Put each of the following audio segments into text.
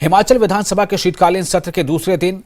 हिमाचल विधानसभा के शीतकालीन सत्र के दूसरे दिन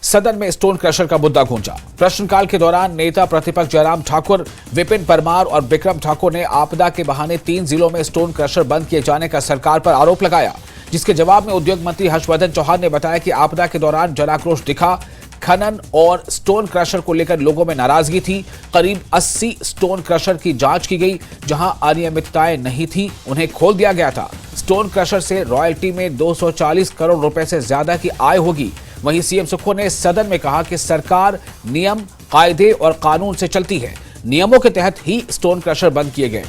सदन में स्टोन क्रशर का मुद्दा गूंजा। प्रश्नकाल के दौरान नेता प्रतिपक्ष जयराम ठाकुर, विपिन परमार और बिक्रम ठाकुर ने आपदा के बहाने 3 जिलों में स्टोन क्रशर बंद किए जाने का सरकार पर आरोप लगाया, जिसके जवाब में उद्योग मंत्री हर्षवर्धन चौहान ने बताया कि आपदा के दौरान जनाक्रोश दिखा। खनन और स्टोन क्रशर को लेकर लोगों में नाराजगी थी। करीब 80 स्टोन क्रशर की जांच की गई, जहां अनियमितताएं नहीं थी उन्हें खोल दिया गया था। स्टोन क्रशर से रॉयल्टी में 240 करोड़ रुपए से ज्यादा की आय होगी। वहीं सीएम सुक्खू ने सदन में कहा कि सरकार नियम, कायदे और कानून से चलती है। नियमों के तहत ही स्टोन क्रशर बंद किए गए।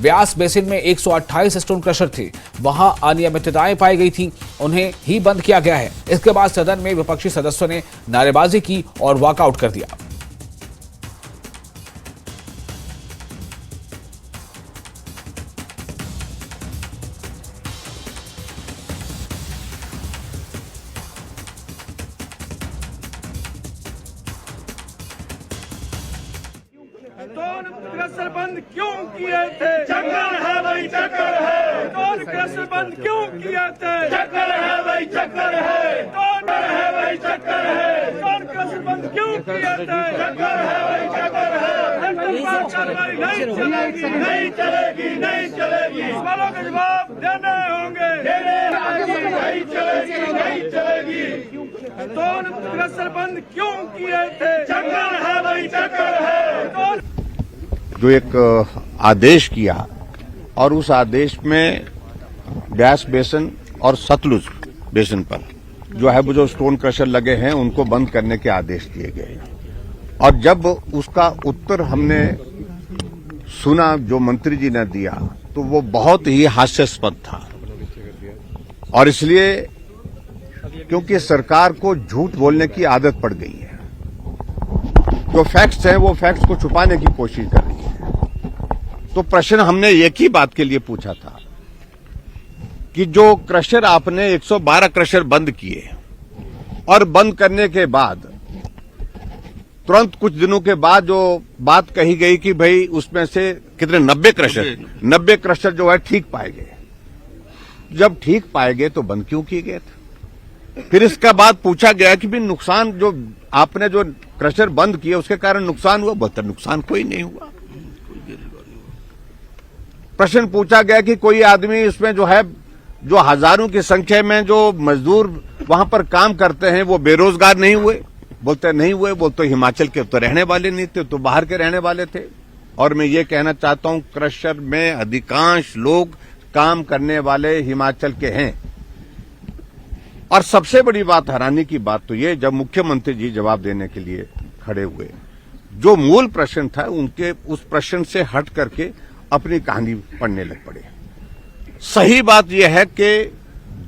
व्यास बेसिन में 128 स्टोन क्रशर थे, वहां अनियमितताएं पाई गई थी, उन्हें ही बंद किया गया है। इसके बाद सदन में विपक्षी सदस्यों ने नारेबाजी की और वॉकआउट कर दिया। स्टोन क्रशर बंद क्यों किए थे? चक्कर है भाई, चक्कर है। स्टोन क्रशर बंद क्यों किए थे? चक्कर है भाई, चक्कर है। स्टोन है भाई, चक्कर है। स्टोन क्रशर बंद क्यों किए थे? चक्कर है भाई, चक्कर है। कार्रवाई नहीं चलेगी, नहीं चलेगी, नहीं चलेगी। सवालों के जवाब देने होंगे, नहीं चलेगी, नहीं चलेगी। स्टोन क्रशर बंद क्यों किए थे? चक्कर है भाई, चक्कर है। जो एक आदेश किया और उस आदेश में व्यास बेसिन और सतलुज बेसिन पर जो है वो जो स्टोन क्रशर लगे हैं उनको बंद करने के आदेश दिए गए। और जब उसका उत्तर हमने सुना जो मंत्री जी ने दिया तो वो बहुत ही हास्यास्पद था। और इसलिए क्योंकि सरकार को झूठ बोलने की आदत पड़ गई है, जो फैक्ट्स हैं वो फैक्ट्स को छुपाने की कोशिश कर रही है। तो प्रश्न हमने एक ही बात के लिए पूछा था कि जो क्रशर आपने 112 क्रशर बंद किए और बंद करने के बाद तुरंत कुछ दिनों के बाद जो बात कही गई कि भाई उसमें से कितने 90 क्रशर जो है ठीक पाए गए। जब ठीक पाए गए तो बंद क्यों किए गए थे? फिर इसका बाद पूछा गया कि भी नुकसान जो आपने जो क्रशर बंद किए उसके कारण नुकसान हुआ? बहतर नुकसान कोई नहीं हुआ। प्रश्न पूछा गया कि कोई आदमी इसमें जो है जो हजारों की संख्या में जो मजदूर वहां पर काम करते हैं वो बेरोजगार नहीं हुए? बोलते नहीं हुए। बोलते हिमाचल के तो रहने वाले नहीं थे, तो बाहर के रहने वाले थे। और मैं ये कहना चाहता हूं क्रशर में अधिकांश लोग काम करने वाले हिमाचल के हैं। और सबसे बड़ी बात, हैरानी की बात तो ये, जब मुख्यमंत्री जी जवाब देने के लिए खड़े हुए, जो मूल प्रश्न था उनके उस प्रश्न से हट करके अपनी कहानी पढ़ने लग पड़े। सही बात यह है कि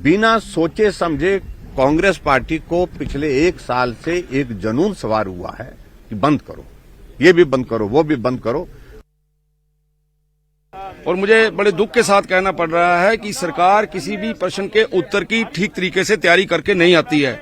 बिना सोचे समझे कांग्रेस पार्टी को पिछले 1 साल से एक जुनून सवार हुआ है कि बंद करो, ये भी बंद करो, वो भी बंद करो। और मुझे बड़े दुख के साथ कहना पड़ रहा है कि सरकार किसी भी प्रश्न के उत्तर की ठीक तरीके से तैयारी करके नहीं आती है।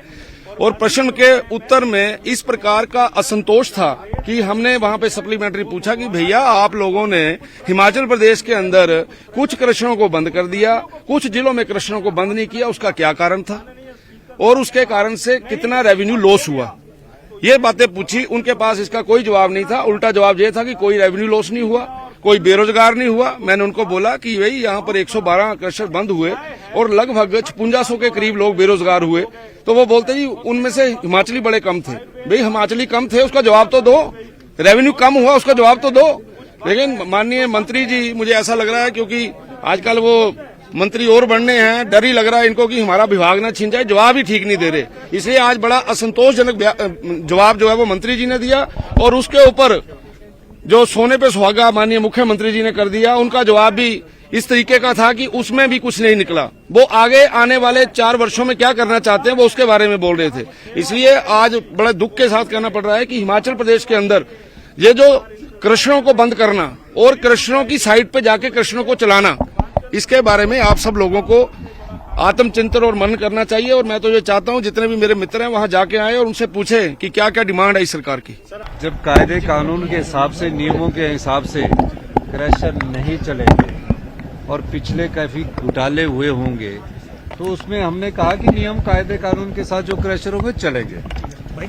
और प्रश्न के उत्तर में इस प्रकार का असंतोष था कि हमने वहां पे सप्लीमेंट्री पूछा कि भैया आप लोगों ने हिमाचल प्रदेश के अंदर कुछ क्रशरों को बंद कर दिया, कुछ जिलों में क्रशरों को बंद नहीं किया, उसका क्या कारण था और उसके कारण से कितना रेवेन्यू लॉस हुआ? ये बातें पूछी, उनके पास इसका कोई जवाब नहीं था। उल्टा जवाब ये था कि कोई रेवेन्यू लॉस नहीं हुआ, कोई बेरोजगार नहीं हुआ। मैंने उनको बोला कि भाई यहाँ पर 112 क्रशर बंद हुए और लगभग 5600 के करीब लोग बेरोजगार हुए। तो वो बोलते जी उनमें से हिमाचली बड़े कम थे। भाई हिमाचली कम थे उसका जवाब तो दो, रेवेन्यू कम हुआ उसका जवाब तो दो। लेकिन माननीय मंत्री जी, मुझे ऐसा लग रहा है क्योंकि आजकल वो मंत्री और बनने हैं, डर ही लग रहा है इनको कि हमारा विभाग ना छिन जाए, जवाब ही ठीक नहीं दे रहे। इसलिए आज बड़ा असंतोषजनक जवाब जो है वो मंत्री जी ने दिया। और उसके ऊपर जो सोने पे सुहागा माननीय मुख्यमंत्री जी ने कर दिया, उनका जवाब भी इस तरीके का था कि उसमें भी कुछ नहीं निकला। वो आगे आने वाले 4 वर्षों में क्या करना चाहते हैं वो उसके बारे में बोल रहे थे। इसलिए आज बड़े दुख के साथ कहना पड़ रहा है कि हिमाचल प्रदेश के अंदर ये जो क्रशरों को बंद करना और क्रशरों की साइड पे जाके क्रशरों को चलाना, इसके बारे में आप सब लोगों को आत्मचिंतन और मनन करना चाहिए। और मैं तो ये चाहता हूं जितने भी मेरे मित्र हैं वहां जाके आए और उनसे पूछे कि क्या क्या डिमांड है इस सरकार की। जब कायदे कानून के हिसाब से, नियमों के हिसाब से क्रशर नहीं चलेंगे और पिछले काफी घोटाले हुए होंगे तो उसमें हमने कहा कि नियम कायदे कानून के साथ जो क्रैशर होंगे चलेंगे।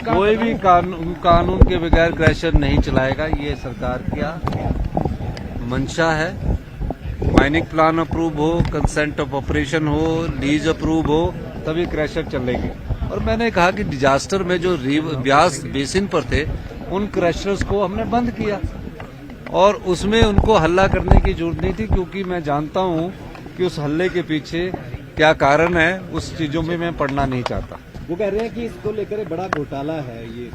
कोई भी कानून के बगैर क्रैशर नहीं चलाएगा। ये सरकार का मंशा है। माइनिंग प्लान अप्रूव हो, कंसेंट ऑफ ऑपरेशन हो, लीज अप्रूव हो, तभी क्रैशर चलेंगे। और मैंने कहा कि डिजास्टर में जो ब्यास बेसिन पर थे उन क्रैशर्स को हमने बंद किया और उसमें उनको हल्ला करने की जरूरत नहीं थी, क्योंकि मैं जानता हूं कि उस हल्ले के पीछे क्या कारण है, उस चीजों में मैं पढ़ना नहीं चाहता। वो कह रहे हैं कि इसको लेकर बड़ा घोटाला है ये।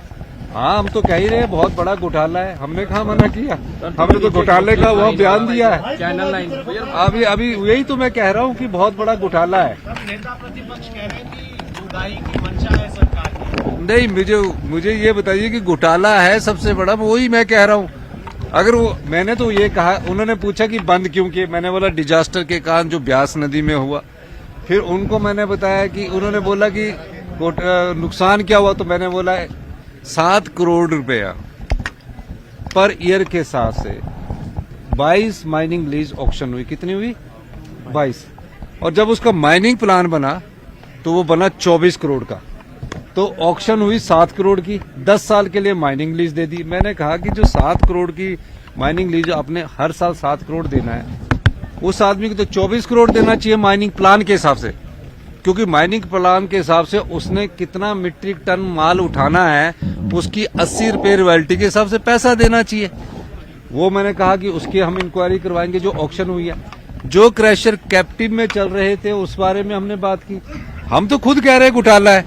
हाँ, हम तो कह ही रहे हैं बहुत बड़ा घोटाला है। हमने कहा मना किया, हमने तो घोटाले का वह बयान दिया है। चैनल 9 अभी यही तो मैं कह रहा हूँ कि बहुत बड़ा घोटाला है। नेता प्रतिपक्ष कह रहे हैं कि उगाही की मंशा है सरकार की। नहीं, मुझे ये बताइए कि घोटाला है सबसे बड़ा, वही मैं कह रहा हूँ। अगर वो मैंने तो ये कहा, उन्होंने पूछा कि बंद क्यों किए, मैंने बोला डिजास्टर के कारण जो ब्यास नदी में हुआ। फिर उनको मैंने बताया कि उन्होंने बोला कि नुकसान क्या हुआ, तो मैंने बोला 7 करोड़ रुपया पर ईयर के हिसाब से 22 माइनिंग लीज ऑक्शन हुई। कितनी हुई? 22। और जब उसका माइनिंग प्लान बना तो वो बना 24 करोड़ का। तो ऑक्शन हुई 7 करोड़ की, 10 साल के लिए माइनिंग लीज दे दी। मैंने कहा कि जो 7 करोड़ की माइनिंग लीज आपने हर साल 7 करोड़ देना है, उस आदमी को तो 24 करोड़ देना चाहिए माइनिंग प्लान के हिसाब से, क्योंकि माइनिंग प्लान के हिसाब से उसने कितना मीट्रिक टन माल उठाना है उसकी 80 रुपए रॉयल्टी के हिसाब से पैसा देना चाहिए। वो मैंने कहा कि उसकी हम इंक्वायरी करवाएंगे। जो ऑक्शन हुई है, जो क्रैशर कैप्टिव में चल रहे थे उस बारे में हमने बात की। हम तो खुद कह रहे हैं घोटाला है,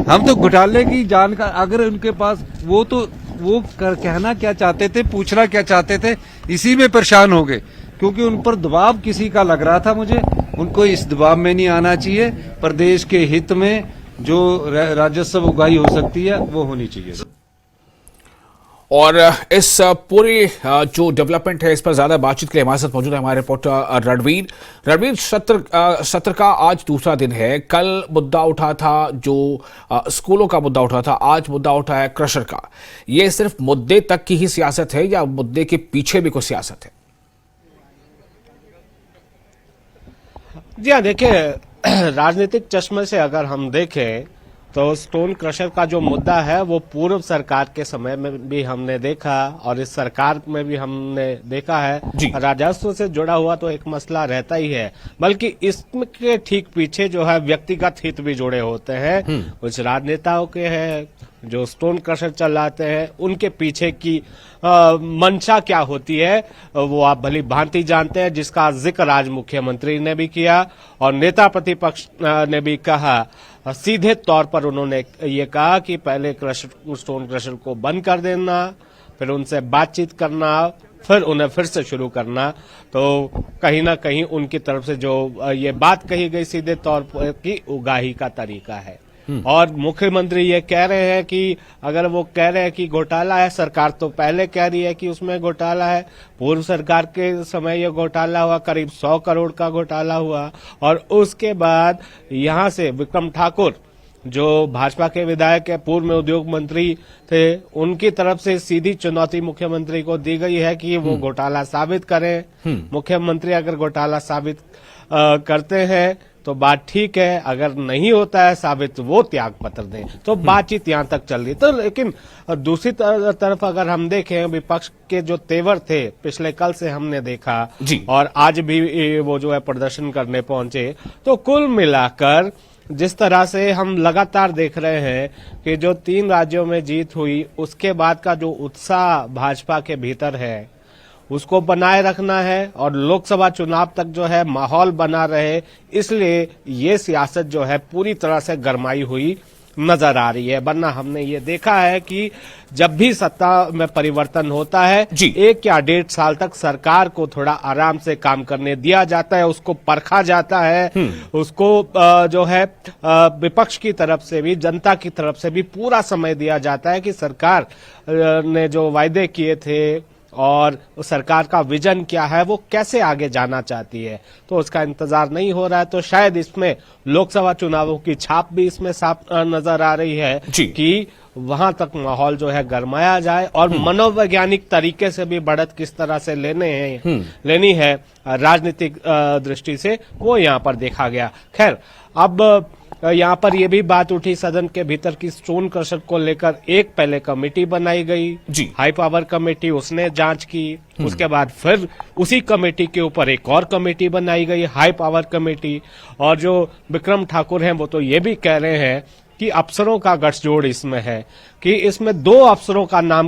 हम तो घोटाले की जानकारी, अगर उनके पास वो कहना क्या चाहते थे, पूछना क्या चाहते थे, इसी में परेशान हो गए, क्योंकि उन पर दबाव किसी का लग रहा था। मुझे उनको इस दबाव में नहीं आना चाहिए। प्रदेश के हित में जो राजस्व उगाही हो सकती है वो होनी चाहिए। और इस पूरी जो डेवलपमेंट है, इस पर ज्यादा बातचीत के लिए हमारे साथ मौजूद है हमारे रिपोर्टर रणवीर। सत्र का आज दूसरा दिन है। कल मुद्दा उठा था जो स्कूलों का मुद्दा उठा था, आज मुद्दा उठा है क्रशर का। ये सिर्फ मुद्दे तक की ही सियासत है या मुद्दे के पीछे भी कोई सियासत है? जी हाँ, देखिए, राजनीतिक चश्मे से अगर हम देखें तो स्टोन क्रशर का जो मुद्दा है वो पूर्व सरकार के समय में भी हमने देखा और इस सरकार में भी हमने देखा है। राजस्व से जुड़ा हुआ तो एक मसला रहता ही है, बल्कि इसके ठीक पीछे जो है व्यक्तिगत हित भी जुड़े होते हैं। कुछ राजनेताओं के हैं जो स्टोन क्रशर चलाते हैं, उनके पीछे की मंशा क्या होती है वो आप भली भांति जानते हैं, जिसका जिक्र आज मुख्यमंत्री ने भी किया और नेता प्रतिपक्ष ने भी कहा। सीधे तौर पर उन्होंने ये कहा कि पहले स्टोन क्रशर को बंद कर देना, फिर उनसे बातचीत करना, फिर उन्हें फिर से शुरू करना। तो कहीं ना कहीं उनकी तरफ से जो ये बात कही गई सीधे तौर पर की उगाही का तरीका है। और मुख्यमंत्री ये कह रहे हैं कि अगर वो कह रहे हैं कि घोटाला है, सरकार तो पहले कह रही है कि उसमें घोटाला है। पूर्व सरकार के समय ये घोटाला हुआ, करीब 100 करोड़ का घोटाला हुआ। और उसके बाद यहां से विक्रम ठाकुर जो भाजपा के विधायक है, पूर्व में उद्योग मंत्री थे, उनकी तरफ से सीधी चुनौती मुख्यमंत्री को दी गई है कि वो घोटाला साबित करें। मुख्यमंत्री अगर घोटाला साबित करते हैं तो बात ठीक है, अगर नहीं होता है साबित वो त्याग पत्र दें। तो बातचीत यहां तक चल रही। तो लेकिन दूसरी तरफ अगर हम देखें, विपक्ष के जो तेवर थे पिछले कल से हमने देखा और आज भी वो जो है प्रदर्शन करने पहुंचे, तो कुल मिलाकर जिस तरह से हम लगातार देख रहे हैं कि जो 3 राज्यों में जीत हुई, उसके बाद का जो उत्साह भाजपा के भीतर है उसको बनाए रखना है और लोकसभा चुनाव तक जो है माहौल बना रहे, इसलिए ये सियासत जो है पूरी तरह से गरमाई हुई नजर आ रही है। वरना हमने ये देखा है कि जब भी सत्ता में परिवर्तन होता है 1 या 1.5 साल तक सरकार को थोड़ा आराम से काम करने दिया जाता है, उसको परखा जाता है, उसको जो है विपक्ष की तरफ से भी, जनता की तरफ से भी पूरा समय दिया जाता है कि सरकार ने जो वायदे किए थे और सरकार का विजन क्या है, वो कैसे आगे जाना चाहती है, तो उसका इंतजार नहीं हो रहा है। तो शायद इसमें लोकसभा चुनावों की छाप भी इसमें साफ नजर आ रही है जी। कि वहां तक माहौल जो है गरमाया जाए और मनोवैज्ञानिक तरीके से भी बढ़त किस तरह से लेनी है राजनीतिक दृष्टि से, वो यहाँ पर देखा गया। खैर, अब यहाँ पर यह भी बात उठी सदन के भीतर की स्टोन क्रशर को लेकर एक पहले कमेटी बनाई गई जी। हाई पावर कमेटी, उसने जांच की। उसके बाद फिर उसी कमेटी के ऊपर एक और कमेटी बनाई गई, हाई पावर कमेटी। और जो विक्रम ठाकुर हैं वो तो ये भी कह रहे हैं कि अफसरों का गठजोड़ इसमें है, कि इसमें 2 अफसरों का नाम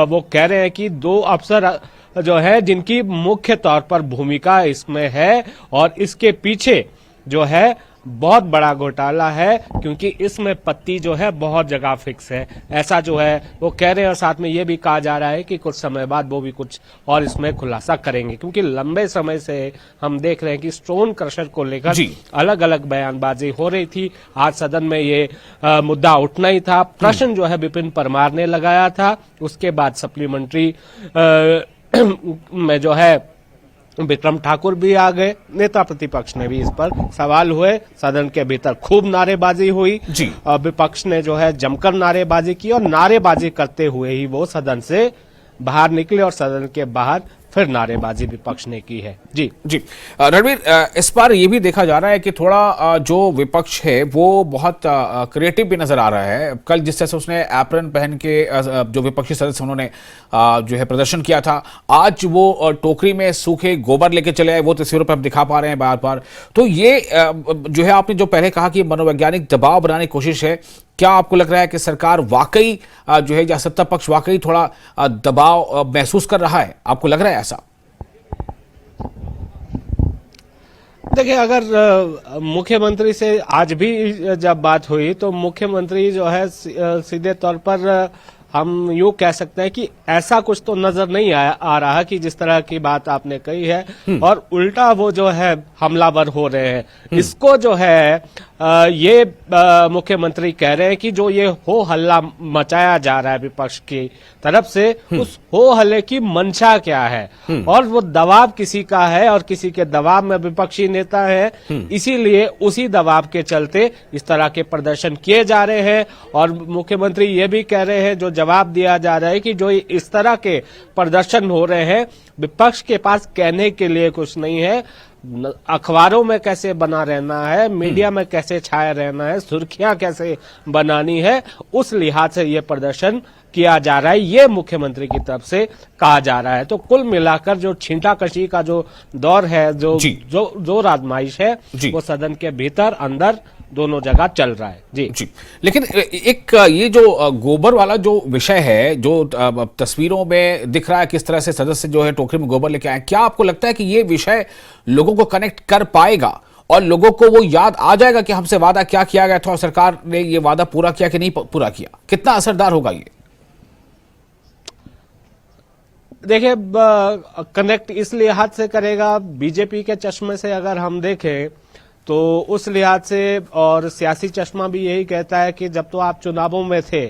वो कह रहे हैं कि 2 अफसर जो है जिनकी मुख्य तौर पर भूमिका इसमें है और इसके पीछे जो है बहुत बड़ा घोटाला है, क्योंकि इसमें पत्ती जो है बहुत जगह फिक्स है, ऐसा जो है वो कह रहे हैं। और साथ में ये भी कहा जा रहा है कि कुछ समय बाद वो भी कुछ और इसमें खुलासा करेंगे, क्योंकि लंबे समय से हम देख रहे हैं कि स्टोन क्रशर को लेकर अलग अलग बयानबाजी हो रही थी। आज सदन में ये मुद्दा उठना ही था। प्रश्न जो है विपिन परमार ने लगाया था, उसके बाद सप्लीमेंट्री में जो है विक्रम ठाकुर भी आ गए, नेता प्रतिपक्ष ने भी इस पर सवाल हुए। सदन के भीतर खूब नारेबाजी हुई, विपक्ष ने जो है जमकर नारेबाजी की और नारेबाजी करते हुए ही वो सदन से बाहर निकले और सदन के बाहर फिर नारेबाजी विपक्ष ने की है। जी जी रणवीर, इस बार ये भी देखा जा रहा है कि थोड़ा जो विपक्ष है वो बहुत क्रिएटिव भी नजर आ रहा है। कल जिस तरह से उसने एप्रन पहन के जो विपक्षी सदस्य उन्होंने जो है प्रदर्शन किया था, आज वो टोकरी में सूखे गोबर लेके चले आए, वो तस्वीरों पर हम दिखा पा रहे हैं बार बार। तो ये जो है आपने जो पहले कहा कि मनोवैज्ञानिक दबाव बनाने की कोशिश है, क्या आपको लग रहा है कि सरकार वाकई जो है या सत्ता पक्ष वाकई थोड़ा दबाव महसूस कर रहा है? आपको लग रहा है ऐसा? देखिए, अगर मुख्यमंत्री से आज भी जब बात हुई तो मुख्यमंत्री जो है सीधे तौर पर हम यूं कह सकते हैं कि ऐसा कुछ तो नजर नहीं आ रहा कि जिस तरह की बात आपने कही है, और उल्टा वो जो है हमलावर हो रहे हैं। इसको जो है ये मुख्यमंत्री कह रहे हैं कि जो ये हो हल्ला मचाया जा रहा है विपक्ष की तरफ से, उस हो हल्ले की मंशा क्या है, और वो दबाव किसी का है और किसी के दबाव में विपक्षी नेता है, इसीलिए उसी दबाव के चलते इस तरह के प्रदर्शन किए जा रहे हैं। और मुख्यमंत्री ये भी कह रहे हैं, जो जवाब दिया जा रहा है कि जो इस तरह के प्रदर्शन हो रहे हैं, विपक्ष के पास कहने के लिए कुछ नहीं है, अखबारों में कैसे बना रहना है, मीडिया में कैसे छाया रहना है, सुर्खियां कैसे बनानी है, उस लिहाज से ये प्रदर्शन किया जा रहा है, ये मुख्यमंत्री की तरफ से कहा जा रहा है। तो कुल मिलाकर जो छींटाकशी का जो दौर है, जो आजमाइश है, वो सदन के भीतर अंदर दोनों जगह चल रहा है। जी। लेकिन एक ये जो गोबर वाला जो विषय है, जो तस्वीरों में दिख रहा है किस तरह से सदस्य जो है टोकरी में गोबर लेके आए, क्या आपको लगता है कि ये विषय लोगों को कनेक्ट कर पाएगा और लोगों को वो याद आ जाएगा कि हमसे वादा क्या किया गया था और सरकार ने ये वादा पूरा किया कि नहीं पूरा किया? कितना असरदार होगा ये? देखिए, कनेक्ट इस लिहाज से करेगा, बीजेपी के चश्मे से अगर हम देखें तो उस लिहाज से, और सियासी चश्मा भी यही कहता है कि जब तो आप चुनावों में थे,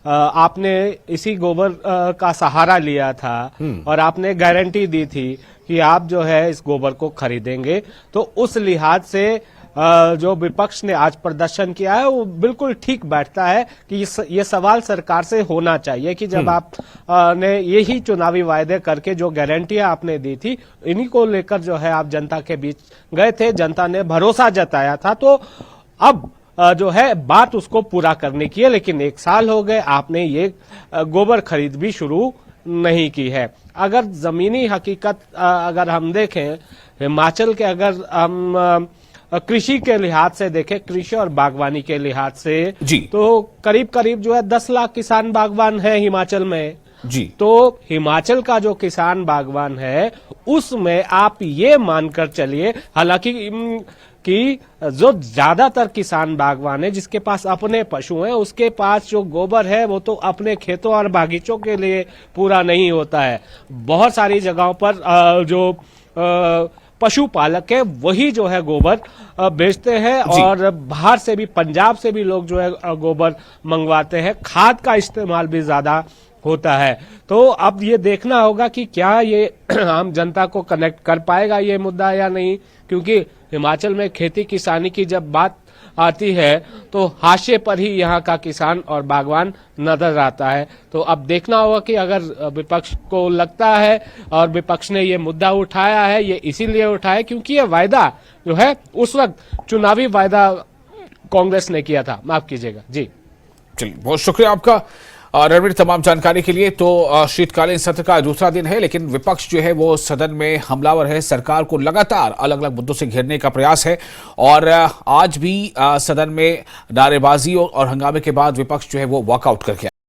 आपने इसी गोबर का सहारा लिया था और आपने गारंटी दी थी कि आप जो है इस गोबर को खरीदेंगे। तो उस लिहाज से जो विपक्ष ने आज प्रदर्शन किया है वो बिल्कुल ठीक बैठता है कि ये सवाल सरकार से होना चाहिए कि जब आप ने यही चुनावी वायदे करके जो गारंटियां आपने दी थी, इन्हीं को लेकर जो है आप जनता के बीच गए थे, जनता ने भरोसा जताया था, तो अब जो है बात उसको पूरा करने की है। लेकिन 1 साल हो गए, आपने ये गोबर खरीद भी शुरू नहीं की है। अगर जमीनी हकीकत अगर हम देखें, हिमाचल के अगर हम कृषि के लिहाज से देखें, कृषि और बागवानी के लिहाज से तो करीब करीब जो है 10 लाख किसान बागवान है हिमाचल में जी। तो हिमाचल का जो किसान बागवान है उसमें आप ये मानकर चलिए, हालांकि कि जो ज्यादातर किसान बागवान है जिसके पास अपने पशु हैं, उसके पास जो गोबर है वो तो अपने खेतों और बागीचों के लिए पूरा नहीं होता है। बहुत सारी जगहों पर जो पशुपालक है वही जो है गोबर बेचते हैं, और बाहर से भी, पंजाब से भी लोग जो है गोबर मंगवाते हैं। खाद का इस्तेमाल भी ज्यादा होता है। तो अब ये देखना होगा कि क्या ये आम जनता को कनेक्ट कर पाएगा ये मुद्दा या नहीं, क्योंकि हिमाचल में खेती किसानी की जब बात आती है तो हाशिए पर ही यहाँ का किसान और बागवान नजर आता है। तो अब देखना होगा कि अगर विपक्ष को लगता है और विपक्ष ने ये मुद्दा उठाया है, ये इसीलिए उठाया क्योंकि ये वायदा जो है उस वक्त चुनावी वायदा कांग्रेस ने किया था। माफ कीजिएगा जी। चलिए, बहुत शुक्रिया आपका रणवीर तमाम जानकारी के लिए। तो शीतकालीन सत्र का दूसरा दिन है, लेकिन विपक्ष जो है वो सदन में हमलावर है। सरकार को लगातार अलग अलग मुद्दों से घेरने का प्रयास है और आज भी सदन में नारेबाजी और हंगामे के बाद विपक्ष जो है वो वॉकआउट करके